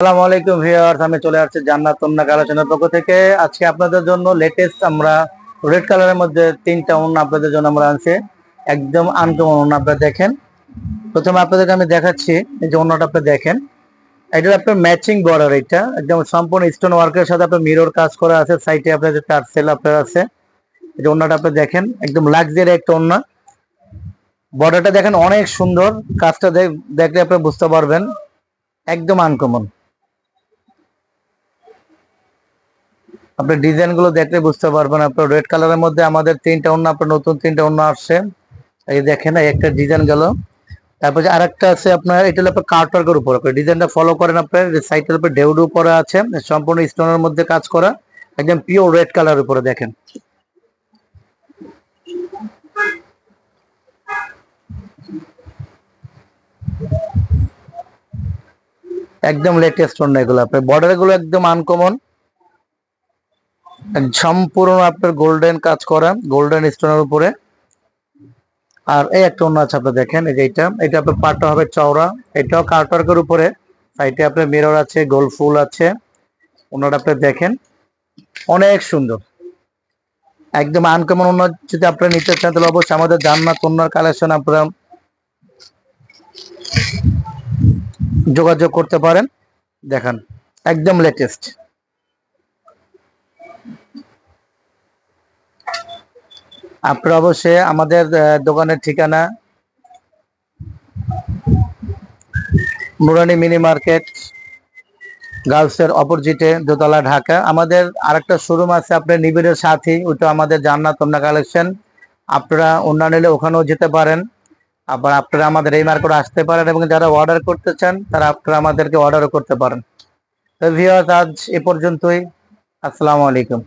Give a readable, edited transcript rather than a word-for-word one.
আসসালামু আলাইকুম ভিউয়ার্স, আমি চলে আসছি জান্নাত ওন্না কালেকশনের পক্ষ থেকে। আজকে আপনাদের জন্য লেটেস্ট আমরা রেড কালারের মধ্যে তিনটা ওন্না আপনাদের জন্য আমরা আনছি। একদম আনকমন ওন্না আপনারা দেখেন। প্রথমে আপনাদেরকে আমি দেখাচ্ছি, এই যে ওন্নাটা আপনি দেখেন, এটা আপনার ম্যাচিং বর্ডার, এটা একদম সম্পূর্ণ স্টোন ওয়ার্কের সাথে আপনার মিরর কাজ করা আছে। সাইডে আপনার যে টার্সেল আপনার আছে, এই যে ওন্নাটা আপনি দেখেন, একদম লাক্সারি একটা ওন্না। বর্ডারটা দেখেন অনেক সুন্দর, কাজটা দেখলে আপনি বুঝতে পারবেন একদম আনকমন। আপনি ডিজাইন গুলো দেখলে বুঝতে পারবেন। আপনার রেড কালারের মধ্যে আমাদের তিনটা ওন্না, আপনার নতুন তিনটা ওন্না আসছে। এই দেখেন, এই একটা ডিজাইন গেল। তারপর যে আরেকটা আছে আপনার, এটা হলো আপনার কার্টওয়ার্কের উপর, আপনি ডিজাইনটা ফলো করেন। আপনার সাইটের উপর ঢেউডু পরে আছে, সম্পূর্ণ স্টোনের মধ্যে কাজ করা, একদম পিওর রেড কালারের উপরে দেখেন। একদম লেটেস্ট ওন্না এগুলো। আপনার বর্ডার গুলো একদম আনকমন, সম্পূর্ণ আপনার গোল্ডেন কাজ করা, গোল্ডেন স্টোনের উপরে। আর এই একটা ওন্না আছে, আপনি দেখেন, এই যে এটা আপনার পাটটা হবে চওড়া, এটাও কার্টওয়ার্কের উপরে। সাইডে আপনার মিরর আছে, গোল ফুল আছে। ওন্নাটা আপনি দেখেন অনেক সুন্দর, একদম আনকমন ওন্না। যদি আপনারা নিতে চান তাহলে অবশ্যই আমাদের জান্নাত ওন্নার কালেকশন আপনারা যোগাযোগ করতে পারেন। দেখেন একদম লেটেস্ট। আপনারা অবশ্যই আমাদের দোকানের ঠিকানা নুরানি মিনি মার্কেট, গার্লসের অপোজিটে, দোতলা, ঢাকা। আমাদের আরেকটা শোরুম আছে আপনার নিবিড়ের সাথে, ওইটা আমাদের জান্নাত ওন্না কালেকশন। আপনারা ওন্না নিলে ওখানেও যেতে পারেন। আবার আপনারা আমাদের এই মার্কেটে আসতে পারেন, এবং যারা অর্ডার করতে চান তারা আপনারা আমাদেরকে অর্ডারও করতে পারেন। তো ভিউয়ার্স, আজ এ পর্যন্তই। আসসালামু আলাইকুম।